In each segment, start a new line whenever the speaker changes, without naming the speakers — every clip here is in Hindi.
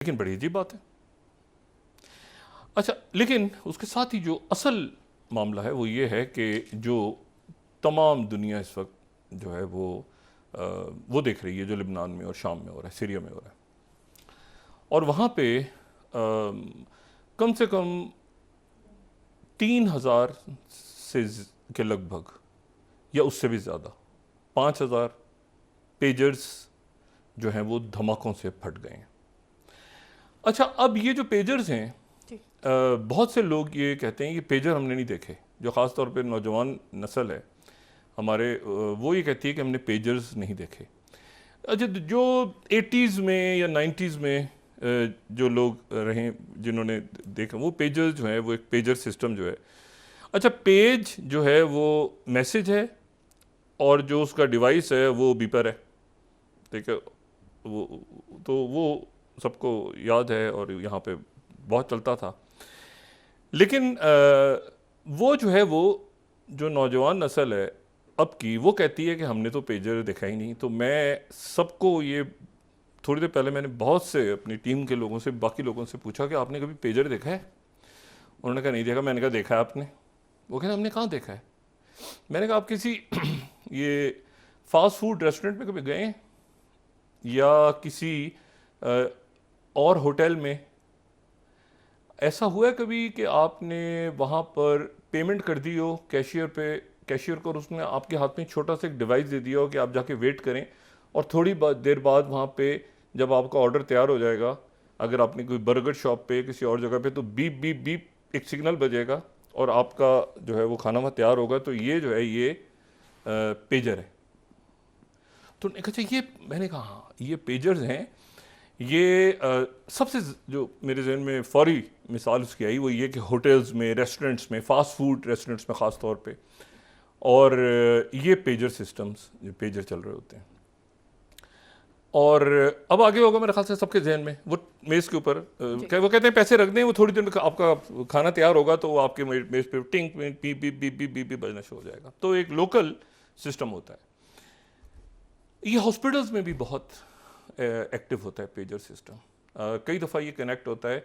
लेकिन बड़ी अजीब बात है। अच्छा, लेकिन उसके साथ ही जो असल मामला है वो ये है कि जो तमाम दुनिया इस वक्त जो है वो देख रही है जो लिबनान में और शाम में हो रहा है, सीरिया में हो रहा है, और वहाँ पे कम से कम 3,000 से के लगभग या उससे भी ज़्यादा 5,000 पेजर्स जो हैं वो धमाकों से फट गए हैं। अच्छा, अब ये जो पेजर्स हैं, बहुत से लोग ये कहते हैं कि पेजर हमने नहीं देखे, जो ख़ास तौर पे नौजवान नस्ल है हमारे, वो ये कहती है कि हमने पेजर्स नहीं देखे। अच्छा, जो 80s में या 90s में जो लोग रहे जिन्होंने देखा, वो पेजर्स जो है वो एक पेजर सिस्टम जो है, अच्छा पेज जो है वो मैसेज है और जो उसका डिवाइस है वो बीपर है, ठीक है। वो सबको याद है और यहाँ पे बहुत चलता था। लेकिन वो जो है वो जो नौजवान नस्ल है अब की, वो कहती है कि हमने तो पेजर देखा ही नहीं। तो मैं सबको ये, थोड़ी देर पहले मैंने बहुत से अपनी टीम के लोगों से, बाकी लोगों से पूछा कि आपने कभी पेजर देखा है? उन्होंने कहा नहीं देखा। मैंने कहा देखा है आपने? वो कहते हमने कहाँ देखा है। मैंने कहा आप किसी ये फास्ट फूड रेस्टोरेंट में कभी गए हैं या किसी और होटल में? ऐसा हुआ है कभी कि आपने वहाँ पर पेमेंट कर दी हो कैशियर को, और उसने आपके हाथ में छोटा सा एक डिवाइस दे दिया हो कि आप जाके वेट करें, और थोड़ी देर बाद वहाँ पे जब आपका ऑर्डर तैयार हो जाएगा, अगर आपने कोई बर्गर शॉप पे किसी और जगह पे, तो बीप बीप बीप एक सिग्नल बजेगा और आपका जो है वो खाना वहाँ तैयार होगा। तो ये जो है ये पेजर है। तो अच्छा, ये मैंने कहा हाँ ये पेजर्स हैं। ये सबसे जो मेरे जहन में फौरी मिसाल उसकी आई वो ये कि होटल्स में, रेस्टोरेंट्स में, फास्ट फूड रेस्टोरेंट्स में ख़ास तौर पे, और ये पेजर सिस्टम्स जो पेजर चल रहे होते हैं। और अब आगे होगा मेरे ख्याल से सबके जहन में, वो मेज़ के ऊपर वो कहते हैं पैसे रख दें, वो थोड़ी देर में आपका खाना तैयार होगा तो वो आपके मेज़ पे टिंग पी पी पी पी पी पी बजना शुरू हो जाएगा। तो एक लोकल सिस्टम होता है। ये हॉस्पिटल्स में भी बहुत एक्टिव होता है पेजर सिस्टम। कई दफ़ा ये कनेक्ट होता है।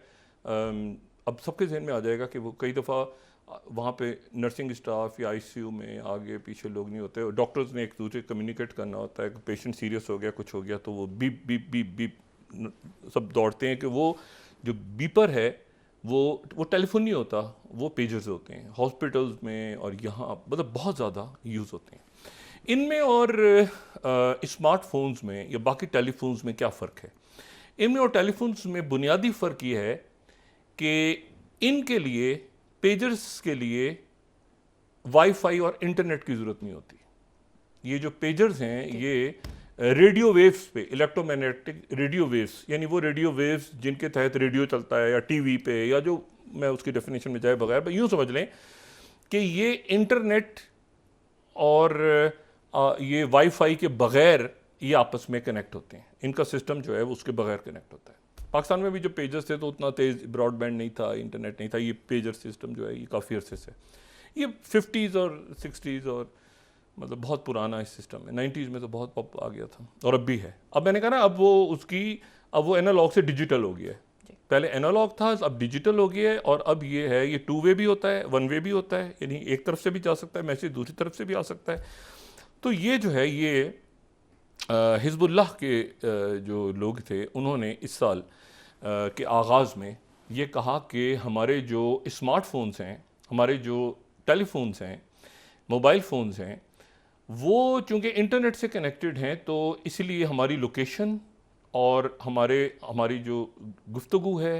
अब सबके जहन में आ जाएगा कि वो कई दफ़ा वहाँ पे नर्सिंग स्टाफ या आईसीयू में आगे पीछे लोग नहीं होते, डॉक्टर्स ने एक दूसरे कम्युनिकेट करना होता है कि पेशेंट सीरियस हो गया, कुछ हो गया, तो वो बीप बीप बीप बीप सब दौड़ते हैं कि वो जो बीपर है वो टेलीफोन नहीं होता, वो पेजर्स होते हैं हॉस्पिटल्स में, और यहाँ मतलब बहुत ज़्यादा यूज़ होते हैं इनमें। और स्मार्टफोन्स में या बाकी टेलीफोन्स में क्या फ़र्क है? इनमें और टेलीफोन्स में बुनियादी फ़र्क ये है कि इनके लिए, पेजर्स के लिए वाईफाई और इंटरनेट की ज़रूरत नहीं होती। ये जो पेजर्स हैं ये रेडियो वेव्स पे, इलेक्ट्रोमैग्नेटिक रेडियो वेव्स, यानी वो रेडियो वेव्स जिनके तहत रेडियो चलता है या टीवी पे, या जो मैं उसकी डेफिनेशन में जाए बगैर यूँ समझ लें कि ये इंटरनेट और ये वाईफाई के बगैर ये आपस में कनेक्ट होते हैं। इनका सिस्टम जो है वो उसके बगैर कनेक्ट होता है। पाकिस्तान में भी जो पेजर्स थे तो उतना तेज़ ब्रॉडबैंड नहीं था, इंटरनेट नहीं था। ये पेजर सिस्टम जो है ये काफ़ी अरसे से, ये 50s और 60s और मतलब बहुत पुराना इस सिस्टम है। 90s में तो बहुत पॉप आ गया था और अब भी है। अब मैंने कहा ना, अब वो एनालॉग से डिजिटल हो गया है। पहले एनालॉग था, अब डिजिटल हो गया है, और अब ये है, ये 2 वे भी होता है, 1 वे भी होता है, यानी एक तरफ से भी जा सकता है मैसेज, दूसरी तरफ से भी आ सकता है। तो ये जो है ये हिज़्बुल्लाह के जो लोग थे उन्होंने इस साल के आगाज़ में ये कहा कि हमारे जो स्मार्टफोन्स हैं, हमारे जो टेलीफोन्स हैं, मोबाइल फ़ोन्स हैं, वो चूँकि इंटरनेट से कनेक्टेड हैं, तो इसलिए हमारी लोकेशन और हमारी जो गुफ्तगू है।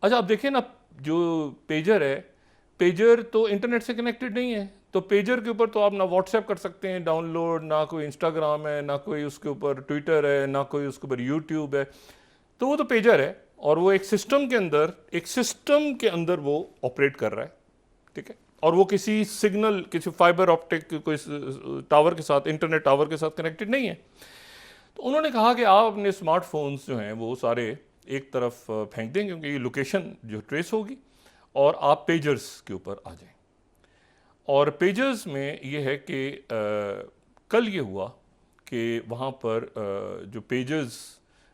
अच्छा, आप देखें ना, जो पेजर है, पेजर तो इंटरनेट से कनेक्टेड नहीं है, तो पेजर के ऊपर तो आप ना व्हाट्सएप कर सकते हैं डाउनलोड, ना कोई इंस्टाग्राम है, ना कोई उसके ऊपर ट्विटर है, ना कोई उसके ऊपर यूट्यूब है। तो वो तो पेजर है, और वो एक सिस्टम के अंदर वो ऑपरेट कर रहा है, ठीक है। और वो किसी सिग्नल, किसी फाइबर ऑप्टिक कोई टावर के साथ, इंटरनेट टावर के साथ कनेक्टेड नहीं है। तो उन्होंने कहा कि आप अपने स्मार्टफोन्स जो हैं वो सारे एक तरफ फेंक दें, क्योंकि ये लोकेशन जो ट्रेस होगी, और आप पेजर्स के ऊपर आ जाएं। और पेजर्स में ये है कि कल ये हुआ कि वहाँ पर जो पेजर्स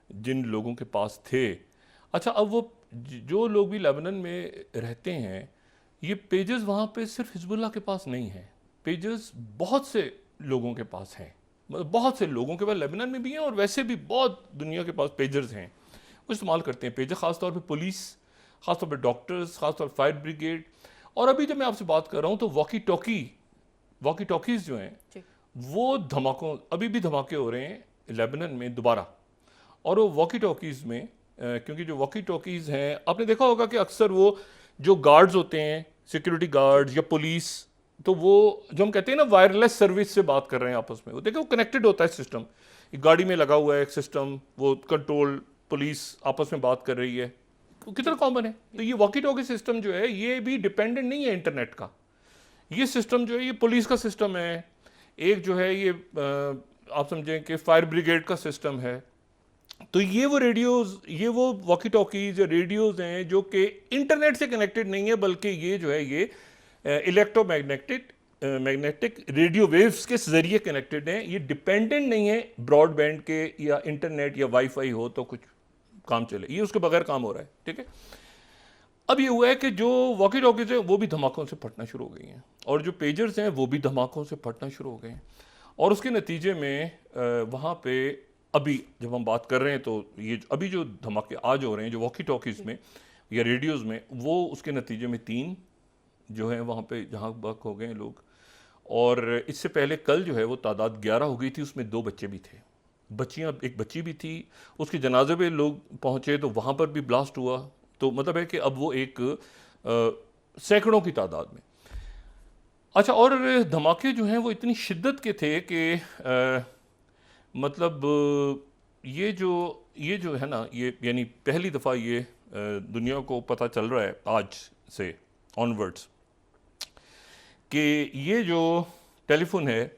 जिन लोगों के पास थे अच्छा, अब वो जो लोग भी लेबनान में रहते हैं, ये पेजेस वहाँ पे सिर्फ हिजबुल्लाह के पास नहीं है, पेजेस बहुत से लोगों के पास हैं, मतलब बहुत से लोगों के पास लेबनान में भी हैं और वैसे भी बहुत दुनिया के पास पेजर्स हैं, वो इस्तेमाल करते हैं पेजर, ख़ासतौर पे पुलिस, ख़ासतौर पे डॉक्टर्स, ख़ासतौर पे फायर ब्रिगेड। और अभी जब मैं आपसे बात कर रहा हूँ तो वॉकी टॉकीज़ जो हैं वो धमाकों, अभी भी धमाके हो रहे हैं लेबनान में दोबारा। और वो वॉकी टॉकीज़ में क्योंकि जो वॉकी टॉकीज़ हैं, आपने देखा होगा कि अक्सर वो जो गार्ड्स होते हैं, सिक्योरिटी गार्ड्स या पुलिस, तो वो जो हम कहते हैं ना वायरलेस सर्विस से बात कर रहे हैं आपस में, वो देखो कनेक्टेड होता है सिस्टम, एक गाड़ी में लगा हुआ है एक सिस्टम, वो कंट्रोल पुलिस आपस में बात कर रही है, तो कितना कॉमन है। तो ये वॉकी टॉकी सिस्टम जो है ये भी डिपेंडेंट नहीं है इंटरनेट का, ये सिस्टम जो है ये पुलिस का सिस्टम है, एक जो है ये आप समझें कि फायर ब्रिगेड का सिस्टम है। तो ये वो रेडियोज, ये वो वॉकी टॉकीज या रेडियोज हैं जो कि इंटरनेट से कनेक्टेड नहीं है, बल्कि ये जो है ये मैग्नेटिक रेडियो वेव्स के जरिए कनेक्टेड हैं, ये डिपेंडेंट नहीं है ब्रॉडबैंड के या इंटरनेट या वाईफाई हो तो कुछ काम चले, ये उसके बगैर काम हो रहा है, ठीक है। अब ये हुआ है कि जो वॉकी टॉकीज हैं वो भी धमाकों से फटना शुरू हो गई हैं, और जो पेजर्स हैं वो भी धमाकों से फटना शुरू हो गए हैं, और उसके नतीजे में वहाँ पे अभी जब हम बात कर रहे हैं तो ये अभी जो धमाके आज हो रहे हैं जो वॉकी टॉकीज में या रेडियोज़ में, वो उसके नतीजे में 3 जो है वहाँ पे जहाँ बक हो गए हैं लोग। और इससे पहले कल जो है वो तादाद 11 हो गई थी, उसमें 2 बच्चे भी थे, बच्चियाँ, एक बच्ची भी थी, उसके जनाजे पे लोग पहुँचे तो वहाँ पर भी ब्लास्ट हुआ। तो मतलब है कि अब वो एक सैकड़ों की तादाद में। अच्छा, और धमाके जो हैं वो इतनी शिद्दत के थे कि मतलब ये जो है ना, ये यानी पहली दफ़ा ये दुनिया को पता चल रहा है आज से ऑनवर्ड्स कि ये जो टेलीफोन है,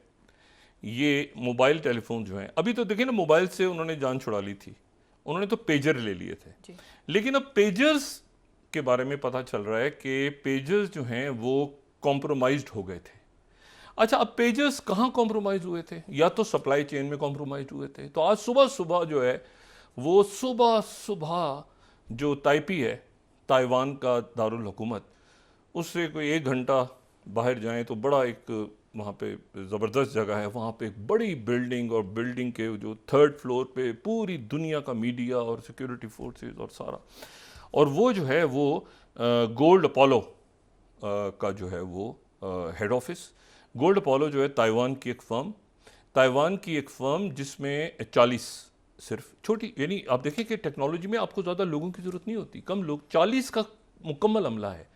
ये मोबाइल टेलीफोन जो हैं, अभी तो देखिए ना मोबाइल से उन्होंने जान छुड़ा ली थी, उन्होंने तो पेजर ले लिए थे, लेकिन अब पेजर्स के बारे में पता चल रहा है कि पेजर्स जो हैं वो कॉम्प्रोमाइज्ड हो गए थे। अच्छा, अब पेजर्स कहाँ कॉम्प्रोमाइज हुए थे? या तो सप्लाई चेन में कॉम्प्रोमाइज हुए थे। तो आज सुबह सुबह जो है वो सुबह सुबह जो ताइपी है, ताइवान का दारुल हुकूमत, उससे कोई 1 घंटा बाहर जाएं तो बड़ा एक वहाँ पे ज़बरदस्त जगह है, वहाँ पे एक बड़ी बिल्डिंग, और बिल्डिंग के जो 3rd फ्लोर पे पूरी दुनिया का मीडिया और सिक्योरिटी फोर्सेस और सारा, और वो जो है वो गोल्ड अपोलो का जो है वो हेड ऑफिस। गोल्ड अपोलो जो है ताइवान की एक फ़र्म जिसमें 40 सिर्फ छोटी, यानी आप देखिए कि टेक्नोलॉजी में आपको ज़्यादा लोगों की ज़रूरत नहीं होती, कम लोग, 40 का मुकम्मल अमला है,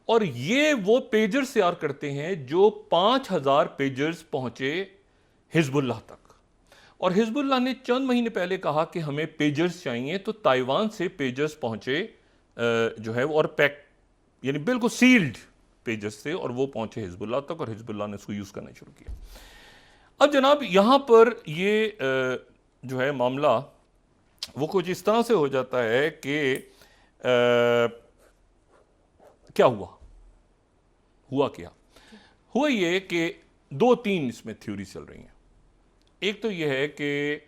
और ये वो पेजर्स तैयार करते हैं जो 5000 पेजर्स पहुंचे हिजबुल्लाह तक। और हिजबुल्लाह ने चंद महीने पहले कहा कि हमें पेजर्स चाहिए, तो ताइवान से पेजर्स पहुंचे जो है, और पैक यानी बिल्कुल सील्ड पेजर्स थे, और वो पहुंचे हिजबुल्लाह तक, और हिजबुल्लाह ने उसको यूज़ करना शुरू किया। अब जनाब यहाँ पर ये जो है मामला वो कुछ इस तरह से हो जाता है कि क्या हुआ क्या हुआ ये कि 2-3 इसमें थ्योरी चल रही हैं। एक तो ये है कि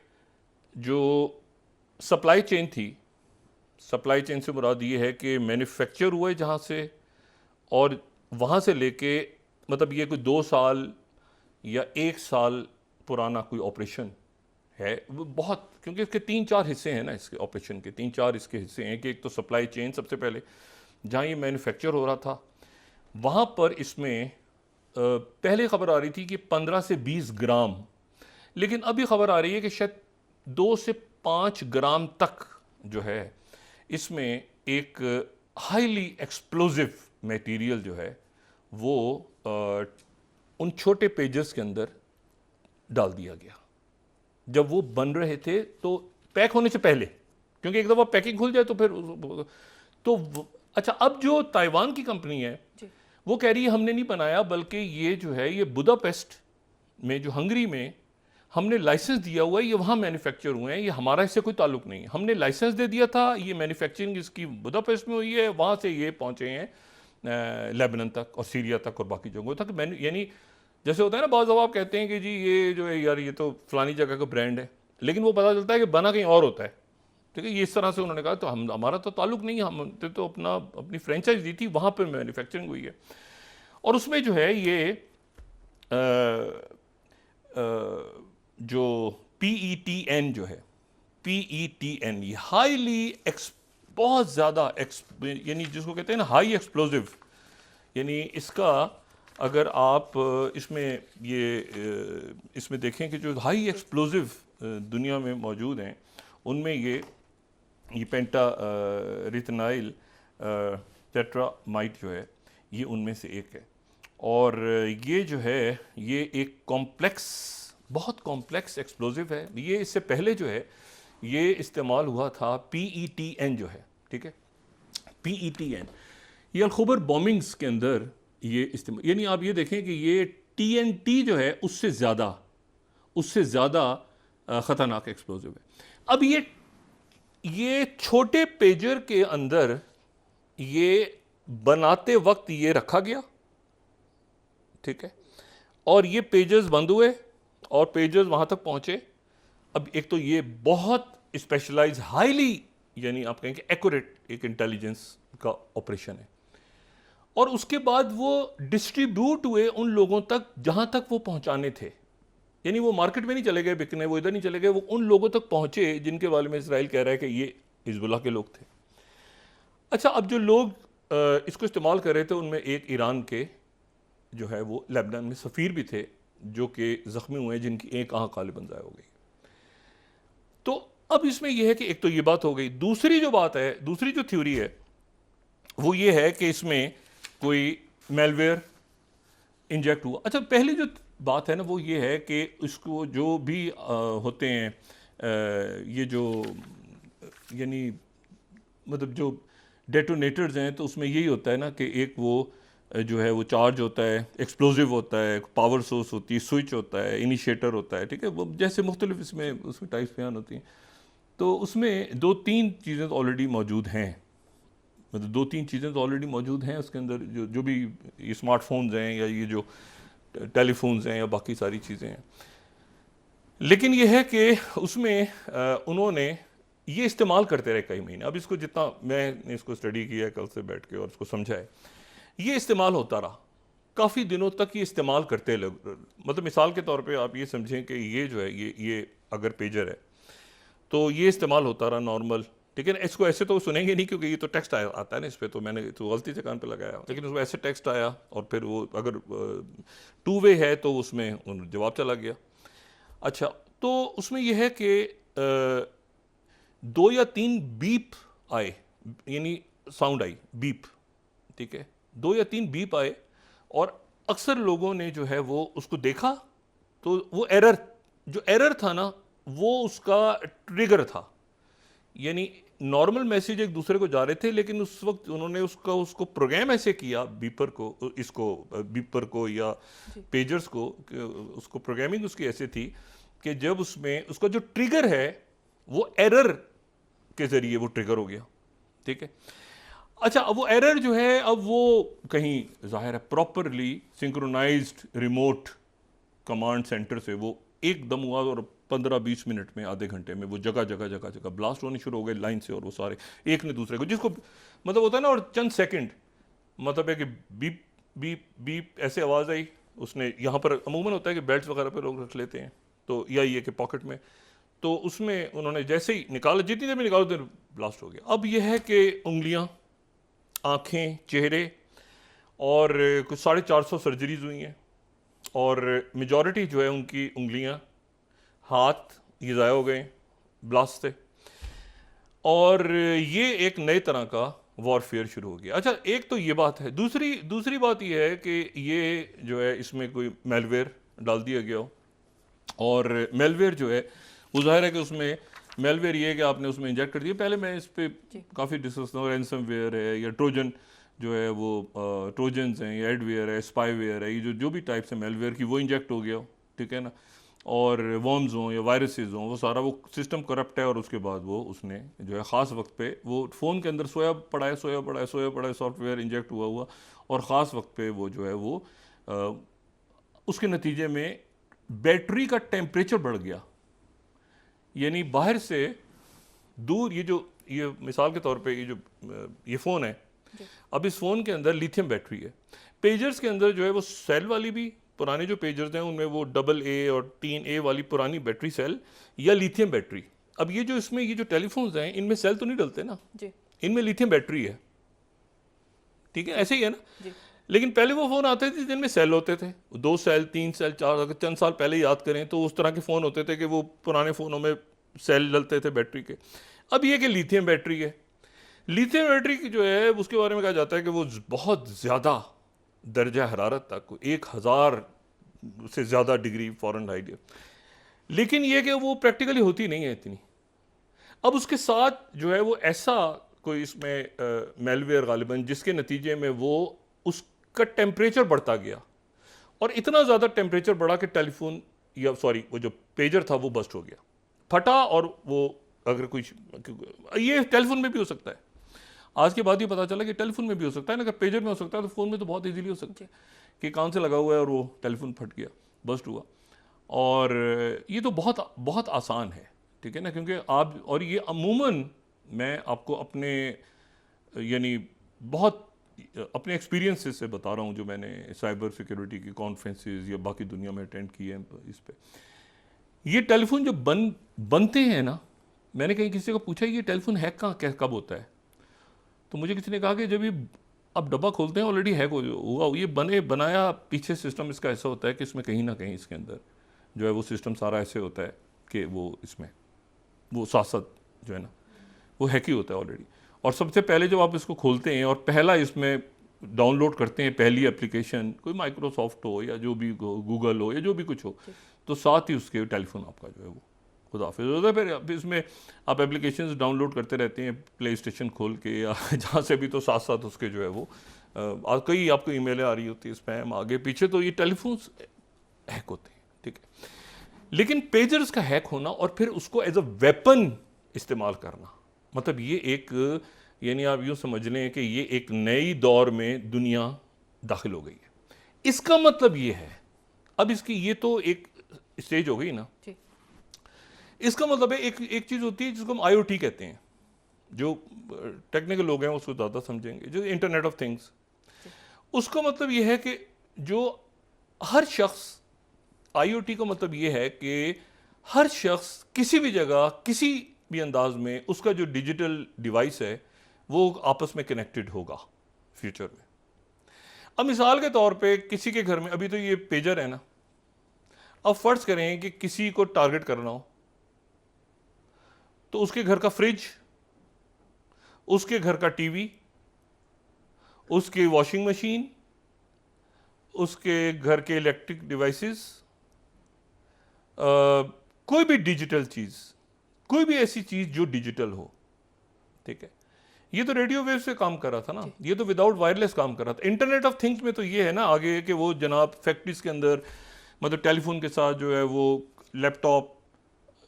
जो सप्लाई चेन थी, सप्लाई चेन से मुराद ये है कि मैन्युफैक्चर हुए जहाँ से, और वहाँ से लेके मतलब ये कोई 2 साल या 1 साल पुराना कोई ऑपरेशन है, वो बहुत, क्योंकि इसके 3-4 हिस्से हैं ना, इसके ऑपरेशन के 3-4 इसके हिस्से हैं कि एक तो सप्लाई चेन, सबसे पहले जहाँ ये मैन्युफैक्चर हो रहा था वहाँ पर इसमें पहले खबर आ रही थी कि 15 से 20 ग्राम, लेकिन अभी खबर आ रही है कि शायद 2 से 5 ग्राम तक जो है इसमें एक हाईली एक्सप्लोजिव मटेरियल जो है वो उन छोटे पेजेस के अंदर डाल दिया गया जब वो बन रहे थे, तो पैक होने से पहले, क्योंकि एक दफ़ा पैकिंग खुल जाए तो फिर तो अच्छा, अब जो ताइवान की कंपनी है वो कह रही है हमने नहीं बनाया, बल्कि ये जो है ये बुदापेस्ट में, जो हंगरी में हमने लाइसेंस दिया हुआ है, ये वहाँ मैन्युफैक्चर हुए हैं, ये हमारा इससे कोई ताल्लुक नहीं है, हमने लाइसेंस दे दिया था, ये मैन्युफैक्चरिंग इसकी बुदापेस्ट में हुई है, वहाँ से ये पहुँचे हैं लेबनान तक और सीरिया तक और बाकी जगहों तक। यानी जैसे होता है ना, बाज़ दफ़ा आप कहते हैं कि जी ये जो है यार ये तो फलानी जगह का ब्रांड है, लेकिन वो पता चलता है कि बना कहीं और होता है, ठीक है, ये इस तरह से उन्होंने कहा। तो हमारा तो ताल्लुक नहीं है, हमने तो अपनी फ्रेंचाइज दी थी, वहाँ पर मैन्युफैक्चरिंग हुई है। और उसमें जो है ये जो PETN जो है, PETN, ये हाईली बहुत ज़्यादा यानी जिसको कहते हैं ना हाई एक्सप्लोजिव, यानी इसका अगर आप इसमें देखें कि जो हाई एक्सप्लोजिव दुनिया में मौजूद हैं उनमें ये पेंटा रिथनाइल टेट्रामाइट जो है ये उनमें से एक है। और ये जो है ये एक बहुत कॉम्प्लेक्स एक्सप्लोजिव है। ये इससे पहले जो है ये इस्तेमाल हुआ था PETN जो है, ठीक है, PETN ये अलखबर बॉम्बिंग्स के अंदर ये इस्तेमाल, यानी आप ये देखें कि ये TNT जो है उससे ज़्यादा ख़तरनाक एक्सप्लोजिव है। अब ये छोटे पेजर के अंदर ये बनाते वक्त ये रखा गया, ठीक है, और ये पेजेस बंद हुए और पेजेस वहाँ तक पहुँचे। अब एक तो ये बहुत स्पेशलाइज हाईली यानी आप कहेंगे एक्यूरेट एक इंटेलिजेंस का ऑपरेशन है, और उसके बाद वो डिस्ट्रीब्यूट हुए उन लोगों तक जहाँ तक वो पहुँचाने थे। यानी वो मार्केट में नहीं चले गए बिकने, वो इधर नहीं चले गए, वो उन लोगों तक पहुँचे जिनके बारे में इसराइल कह रहा है कि ये हिजबुल्लाह के लोग थे। अच्छा, अब जो लोग इसको इस्तेमाल कर रहे थे उनमें एक ईरान के जो है वो लेबनान में सफ़ीर भी थे जो कि ज़ख्मी हुए, जिनकी एक आँख गालिबन ज़ाया हो गई। तो अब इसमें यह है कि एक तो ये बात हो गई। दूसरी जो बात है, दूसरी जो थ्योरी है वो ये है कि इसमें कोई मेलवेयर इंजेक्ट हुआ। अच्छा, पहली जो बात है ना वो ये है कि इसको जो भी होते हैं ये जो यानी मतलब जो डेटोनेटर्स हैं, तो उसमें यही होता है ना कि एक वो जो है वो चार्ज होता है, एक्सप्लोजिव होता है, पावर सोर्स होती है, स्विच होता है, इनिशिएटर होता है, ठीक है, वो जैसे मुख्तलिफ उसमें टाइप्स बयान होती हैं। तो उसमें 2-3 चीज़ें तो ऑलरेडी मौजूद हैं, मतलब 2-3 चीज़ें तो ऑलरेडी मौजूद हैं उसके अंदर, जो भी ये स्मार्टफोन्स हैं या ये जो टेलीफोन्स हैं या बाकी सारी चीज़ें हैं। लेकिन ये है कि उसमें उन्होंने ये इस्तेमाल करते रहे कई महीने। अब इसको जितना मैंने इसको स्टडी किया है कल से बैठ के और इसको समझा है, ये इस्तेमाल होता रहा काफ़ी दिनों तक, ये इस्तेमाल करते लोग। मतलब मिसाल के तौर पे आप ये समझें कि ये जो है ये अगर पेजर है तो ये इस्तेमाल होता रहा नॉर्मल, ठीक है ना। इसको ऐसे तो सुनेंगे नहीं क्योंकि ये तो टेक्स्ट आता है ना इस पर, तो मैंने तो गलती से कान पे लगाया, लेकिन उसमें ऐसे टेक्स्ट आया और फिर वो अगर 2 वे है तो उसमें जवाब चला गया। अच्छा, तो उसमें यह है कि 2 या 3 बीप आए, यानी साउंड आई बीप, ठीक है, 2 या 3 बीप आए और अक्सर लोगों ने जो है वो उसको देखा, तो वो एरर था ना वो उसका ट्रिगर था। यानी नॉर्मल मैसेज एक दूसरे को जा रहे थे, लेकिन उस वक्त उन्होंने उसको प्रोग्राम ऐसे किया बीपर को या पेजर्स को, उसको प्रोग्रामिंग उसकी ऐसे थी कि जब उसमें उसका जो ट्रिगर है वो एरर के ज़रिए वो ट्रिगर हो गया, ठीक है। अच्छा, अब वो एरर जो है अब वो कहीं जाहिर है properly synchronised remote command centre से वो एकदम हुआ और 15-20 मिनट में, आधे घंटे में वो जगह ब्लास्ट होने शुरू हो गए लाइन से, और वो सारे एक ने दूसरे को, जिसको मतलब होता है ना, और चंद सेकंड मतलब है कि बीप बीप बीप ऐसे आवाज़ आई। उसने यहाँ पर अमूमन होता है कि बेल्ट वगैरह पर लोग रख लेते हैं, तो या ये कि पॉकेट में, तो उसमें उन्होंने जैसे ही निकाला, जितनी देर में निकालो देर ब्लास्ट हो गया। अब यह है कि उंगलियाँ, आँखें, चेहरे, और कुछ 450 सर्जरीज हुई हैं, और मेजॉरिटी जो है उनकी उंगलियाँ, हाथ ये ज़ाया हो गए ब्लास्ट से, और ये एक नए तरह का वॉरफेयर शुरू हो गया। अच्छा, एक तो ये बात है। दूसरी बात ये है कि ये जो है इसमें कोई मेलवेयर डाल दिया गया हो, और मेलवेयर जो है वो जाहिर है कि उसमें मेलवेयर ये है कि आपने उसमें इंजेक्ट कर दिया। पहले मैं इस पर काफ़ी डिस्कस हूँ, रैंसमवेयर है या ट्रोजन जो है वो ट्रोजन्स हैं या एडवेयर है, स्पाईवेयर है, ये जो भी टाइप्स है मेलवेयर की, वो इंजेक्ट हो गया हो, ठीक है ना, और वर्म्स हों या वायरसेस हों, वो सारा वो सिस्टम करप्ट है, और उसके बाद वो उसने जो है ख़ास वक्त पे वो फ़ोन के अंदर सोया पड़ा है सॉफ्टवेयर इंजेक्ट हुआ, और ख़ास वक्त पे वो जो है वो उसके नतीजे में बैटरी का टेम्परेचर बढ़ गया। यानी बाहर से दूर ये मिसाल के तौर पे ये फ़ोन है, अब इस फ़ोन के अंदर लिथियम बैटरी है। पेजर्स के अंदर जो है वो सेल वाली भी, पुराने जो पेजर्स हैं उनमें वो AA और 3A वाली पुरानी बैटरी सेल या लिथियम बैटरी। अब ये जो टेलीफोन्स हैं इनमें सेल तो नहीं डलते ना
जी।
इनमें लिथियम बैटरी है, ठीक है, ऐसे ही है ना
जी।
लेकिन पहले वो फ़ोन आते थे जिनमें सेल होते थे, 2 सेल 3 सेल 4, अगर चंद साल पहले याद करें तो उस तरह के फ़ोन होते थे कि वो पुराने फ़ोनों में सेल डलते थे बैटरी के। अब ये कि लिथियम बैटरी है, लिथियम बैटरी की जो है उसके बारे में कहा जाता है कि वो बहुत ज़्यादा दर्जा हरारत तक 1000 से ज़्यादा डिग्री फ़ारेनहाइट है, लेकिन ये कि वो प्रैक्टिकली होती नहीं है इतनी। अब उसके साथ जो है वो ऐसा कोई इसमें मेलवेयर गालिबन जिसके नतीजे में वो उसका टेम्परेचर बढ़ता गया और इतना ज़्यादा टेम्परेचर बढ़ा कि टेलीफोन या सॉरी वो जो पेजर था वो बस्ट हो गया, फटा। और वो अगर कोई ये टेलीफोन में भी हो सकता है, आज के बाद ये पता चला कि टेलीफोन में भी हो सकता है ना, अगर पेजर में हो सकता है तो फ़ोन में तो बहुत इजीली हो सकता है कि कान से लगा हुआ है और वो टेलीफोन फट गया, बस्ट हुआ। और ये तो बहुत बहुत आसान है, ठीक है ना, क्योंकि आप और ये अमूमन मैं आपको अपने यानी बहुत अपने एक्सपीरियंसेस से बता रहा हूँ जो मैंने साइबर सिक्योरिटी की कॉन्फ्रेंसेस या बाकी दुनिया में अटेंड किए हैं इस पे। ये टेलीफोन जो बनते हैं ना, मैंने कहीं किसी को पूछा ये टेलीफोन हैक कब होता है, तो मुझे किसी ने कहा कि जब ये आप डब्बा खोलते हैं ऑलरेडी हैक हुआ, ये बनाया पीछे सिस्टम इसका ऐसा होता है कि इसमें कहीं ना कहीं इसके अंदर जो है वो सिस्टम सारा ऐसे होता है कि वो इसमें वो साथ साथ जो है ना वो हैक ही होता है ऑलरेडी। और सबसे पहले जब आप इसको खोलते हैं और पहला इसमें डाउनलोड करते हैं पहली एप्लीकेशन, कोई माइक्रोसॉफ्ट हो या जो भी गूगल हो या जो भी कुछ हो, तो साथ ही उसके टेलीफोन आपका जो है वो खुदाफिज होता है। फिर इसमें आप एप्लीकेशंस डाउनलोड करते रहते हैं प्ले स्टेशन खोल के या जहाँ से भी, तो साथ साथ उसके जो है वो कई आपको ईमेलें आ रही होती है, स्पैम आगे पीछे, तो ये टेलीफोन्स हैक होते हैं, ठीक है। लेकिन पेजर्स का हैक होना और फिर उसको एज अ वेपन इस्तेमाल करना, मतलब ये एक यानी आप यूँ समझ लें कि ये एक नई दौर में दुनिया दाखिल हो गई है। इसका मतलब ये है, अब इसकी ये तो एक स्टेज हो गई ना, इसका मतलब है एक चीज़ होती है जिसको हम IoT कहते हैं, जो टेक्निकल लोग हैं उसको ज़्यादा समझेंगे, जो इंटरनेट ऑफ थिंग्स। उसका मतलब ये है कि जो हर शख्स, IoT का मतलब ये है कि हर शख्स किसी भी जगह किसी भी अंदाज में उसका जो डिजिटल डिवाइस है वो आपस में कनेक्टेड होगा फ्यूचर में। अब मिसाल के तौर पे किसी के घर में, अभी तो ये पेजर है ना, अब फर्ज करें कि किसी को टारगेट करना हो तो उसके घर का फ्रिज, उसके घर का टीवी, उसकी वॉशिंग मशीन, उसके घर के इलेक्ट्रिक डिवाइसेस, कोई भी डिजिटल चीज़, कोई भी ऐसी चीज़ जो डिजिटल हो, ठीक है। ये तो रेडियो वेव से काम कर रहा था ना, ये तो विदाउट वायरलेस काम कर रहा था। इंटरनेट ऑफ थिंग्स में तो ये है ना आगे कि वो जनाब फैक्ट्रीज के अंदर मतलब टेलीफोन के साथ जो है वो लैपटॉप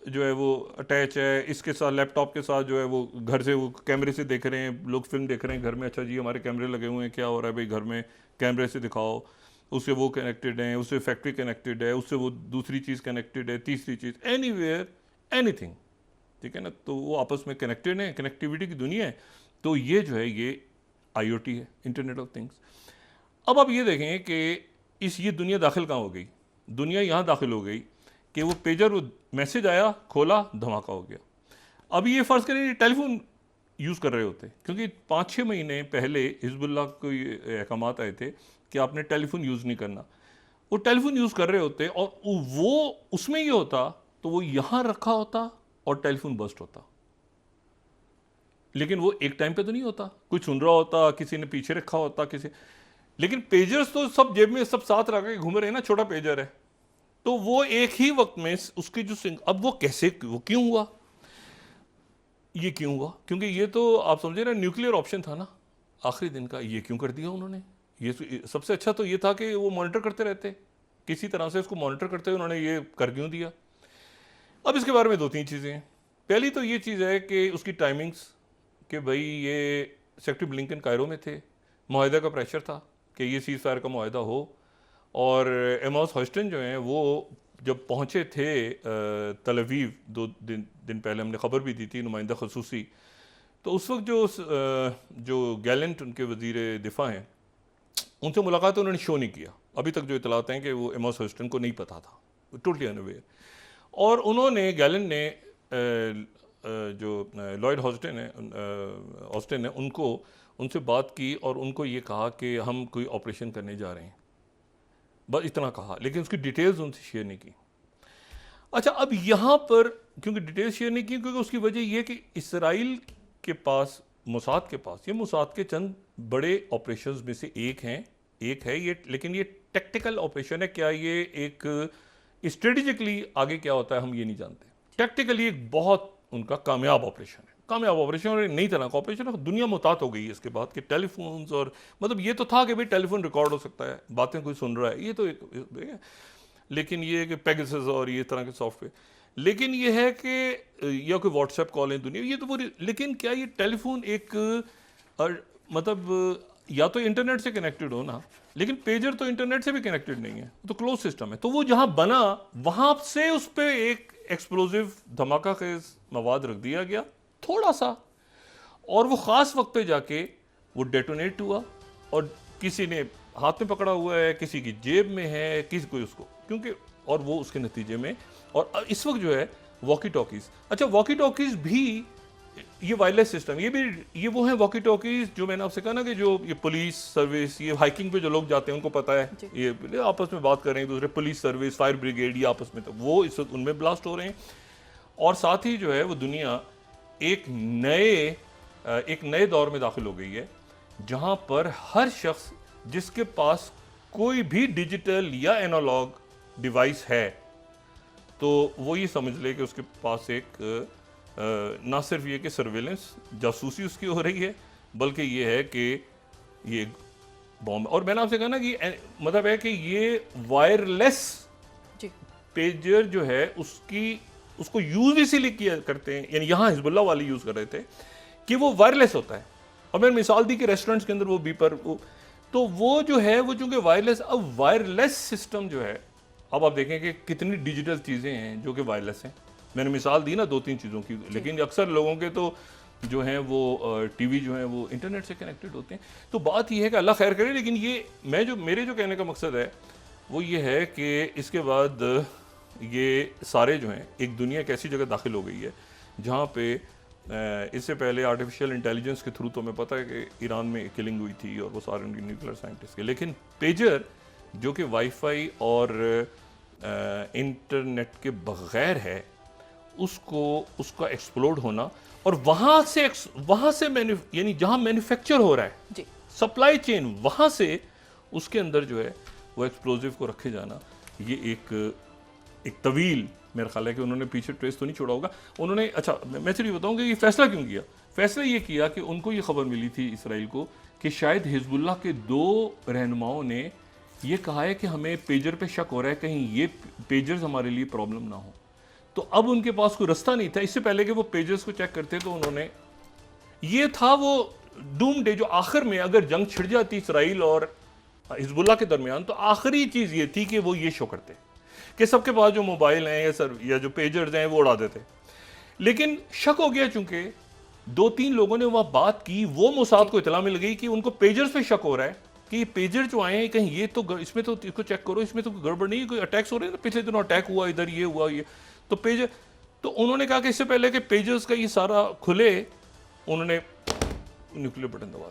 जो है वो अटैच है, इसके साथ लैपटॉप के साथ जो है वो घर से वो कैमरे से देख रहे हैं, लोग फिल्म देख रहे हैं घर में, अच्छा जी हमारे कैमरे लगे हुए हैं, क्या हो रहा है भाई घर में, कैमरे से दिखाओ, उससे वो कनेक्टेड है, उससे फैक्ट्री कनेक्टेड है, उससे वो दूसरी चीज़ कनेक्टेड है, तीसरी चीज़, एनीवेयर एनीथिंग, ठीक है ना, तो वो आपस में कनेक्टेड है, कनेक्टिविटी की दुनिया है। तो ये जो है ये IoT है, इंटरनेट ऑफ थिंग्स। अब आप ये देखें कि ये दुनिया दाखिल कहाँ हो गई, दुनिया यहाँ दाखिल हो गई कि वो पेजर, वो मैसेज आया, खोला, धमाका हो गया। अब ये फ़र्ज़ करें टेलीफोन यूज़ कर रहे होते, क्योंकि 5-6 महीने पहले हिजबुल्लाह को ये अहकामात आए थे कि आपने टेलीफोन यूज़ नहीं करना, वो टेलीफोन यूज़ कर रहे होते और वो उसमें ये होता तो वो यहाँ रखा होता और टेलीफोन बस्ट होता, लेकिन वो एक टाइम पे तो नहीं होता, कोई सुन रहा होता, किसी ने पीछे रखा होता किसी, लेकिन पेजर्स तो सब जेब में सब साथ रख के घूम रहे हैं ना, छोटा पेजर है, तो वो एक ही वक्त में उसकी जो अब वो कैसे, वो क्यों हुआ, ये क्यों हुआ, क्योंकि ये तो आप समझे ना न्यूक्लियर ऑप्शन था ना आखिरी दिन का, ये क्यों कर दिया उन्होंने, ये सबसे अच्छा तो ये था कि वो मॉनिटर करते रहते, किसी तरह से उसको मॉनिटर करते हुए उन्होंने ये कर क्यों दिया। अब इसके बारे में 2-3 चीज़ें हैं। पहली तो ये चीज़ है कि उसकी टाइमिंग्स, कि भाई ये सेक्रेटरी ब्लिंकन कायरो में थे, मुआहदा का प्रेशर था कि ये सीज़ फायर का मुआहदा हो, और एमॉस हॉस्टन जो हैं वो जब पहुँचे थे तल अवीव 2 दिन पहले, हमने खबर भी दी थी, नुमाइंदा खसूसी, तो उस वक्त जो गैलेंट उनके वज़ीर दिफा हैं, उनसे मुलाकात उन्होंने शो नहीं किया। अभी तक जो इतलात हैं कि वो एमोस होस्टन को नहीं पता था, टोटली अनअवेयर। और उन्होंने, गैलेंट ने जो लॉयड ऑस्टिन है उनसे बात की और उनको ये कहा कि हम कोई ऑपरेशन करने जा रहे हैं, बस इतना कहा, लेकिन उसकी डिटेल्स उनसे शेयर नहीं की। अच्छा, अब यहाँ पर क्योंकि डिटेल्स शेयर नहीं की, क्योंकि उसकी वजह यह कि इसराइल के पास, मोसाद के पास, ये मोसाद के चंद बड़े ऑपरेशंस में से एक है ये, लेकिन ये टैक्टिकल ऑपरेशन है। क्या ये एक स्ट्रेटेजिकली आगे क्या होता है हम ये नहीं जानते। टैक्टिकली एक बहुत उनका कामयाब ऑपरेशन है, और नई तरह का ऑपरेशन है। दुनिया मुहतात हो गई है इसके बाद कि टेलीफोन्स, और मतलब ये तो था कि भाई टेलीफोन रिकॉर्ड हो सकता है, बातें कोई सुन रहा है, ये तो एक, लेकिन ये है कि पेगासस और ये तरह के सॉफ्टवेयर, लेकिन ये है कि या कोई व्हाट्सएप कॉल है दुनिया, ये तो पूरी, लेकिन क्या ये टेलीफोन एक मतलब या तो इंटरनेट से कनेक्टेड हो ना, लेकिन पेजर तो इंटरनेट से भी कनेक्टेड नहीं है, तो क्लोज सिस्टम है। तो वो जहां बना वहां से उस पर एक एक्सप्लोजिव धमाका खेज मवाद रख दिया गया थोड़ा सा, और वो ख़ास वक्त पे जाके वो डेटोनेट हुआ, और किसी ने हाथ में पकड़ा हुआ है, किसी की जेब में है, किसी कोई उसको, क्योंकि और वो उसके नतीजे में, और इस वक्त जो है वॉकी टॉकीज़, अच्छा वॉकी टॉकीज़ भी ये वायरलेस सिस्टम, ये वो हैं वॉकी टॉकीज़ जो मैंने आपसे कहा ना कि जो ये पुलिस सर्विस, ये हाइकिंग पे जो लोग जाते हैं उनको पता है, ये आपस में बात कर रहे हैं दूसरे, पुलिस सर्विस, फायर ब्रिगेड, ये आपस में, तो वो इस वक्त उनमें ब्लास्ट हो रहे हैं। और साथ ही जो है वो दुनिया एक नए दौर में दाखिल हो गई है, जहां पर हर शख्स जिसके पास कोई भी डिजिटल या एनालॉग डिवाइस है, तो वो ये समझ ले कि उसके पास एक ना सिर्फ ये कि सर्वेलेंस, जासूसी उसकी हो रही है, बल्कि ये है कि ये बॉम्ब। और मैंने आपसे कहा ना कि मतलब है कि ये वायरलेस पेजर जो है उसको यूज इसीलिए किया करते हैं, यानी यहाँ हिजबुल्लाह वाले यूज कर रहे थे कि वो वायरलेस होता है। और मैंने मिसाल दी कि रेस्टोरेंट्स के अंदर वो बीपर, तो वो जो है वो चूंकि वायरलेस, अब वायरलेस सिस्टम जो है, अब आप देखें कि कितनी डिजिटल चीज़ें हैं जो कि वायरलेस हैं। मैंने मिसाल दी ना 2-3 चीज़ों की, लेकिन अक्सर लोगों के तो जो हैं वो टीवी जो हैं वो इंटरनेट से कनेक्टेड होते हैं। तो बात यह है कि अल्लाह खैर करे, लेकिन ये मेरे जो कहने का मकसद है वो ये है कि इसके बाद ये सारे जो हैं, एक दुनिया एक ऐसी जगह दाखिल हो गई है जहाँ पे इससे पहले आर्टिफिशियल इंटेलिजेंस के थ्रू तो हमें पता है कि ईरान में किलिंग हुई थी और वो सारे उनके न्यूक्लियर साइंटिस्ट के, लेकिन पेजर जो कि वाईफाई और इंटरनेट के बगैर है, उसका एक्सप्लोड होना, और वहाँ से यानी जहाँ मैन्युफैक्चर हो रहा है सप्लाई चेन, वहाँ से उसके अंदर जो है वो एक्सप्लोजिव को रखे जाना, ये एक तवील, मेरा ख्याल है कि उन्होंने पीछे ट्रेस तो नहीं छोड़ा होगा उन्होंने। अच्छा, मैं सिर्फ बताऊँ कि ये फैसला क्यों किया। फैसला ये किया कि उनको ये खबर मिली थी इसराइल को कि शायद हिजबुल्लाह के 2 रहनुमाओं ने ये कहा है कि हमें पेजर पे शक हो रहा है, कहीं ये पेजर्स हमारे लिए प्रॉब्लम ना हो। तो अब उनके पास कोई रास्ता नहीं था, इससे पहले कि वो पेजर्स को चेक करते, तो उन्होंने, ये था वो डूम डे, जो आखिर में अगर जंग छिड़ जाती इसराइल और हिजबुल्लाह के दरमियान, तो आखिरी चीज़ ये थी कि वो ये शो करते कि सबके पास जो मोबाइल हैं या जो पेजर्स हैं वो उड़ा देते। लेकिन शक हो गया, चूंकि 2-3 लोगों ने वहाँ बात की, वो मोसाद को इतला मिल गई कि उनको पेजर्स पे शक हो रहा है कि ये पेजर जो आए हैं कहीं ये तो इसमें तो इसको चेक करो, इसमें तो गड़बड़ नहीं है, कोई अटैक्स हो रहे हैं ना, पिछले दिनों अटैक हुआ इधर, ये हुआ, ये तो पेजर। तो उन्होंने कहा कि इससे पहले कि पेजर्स का ये सारा खुले, उन्होंने न्यूक्लियर बटन दबा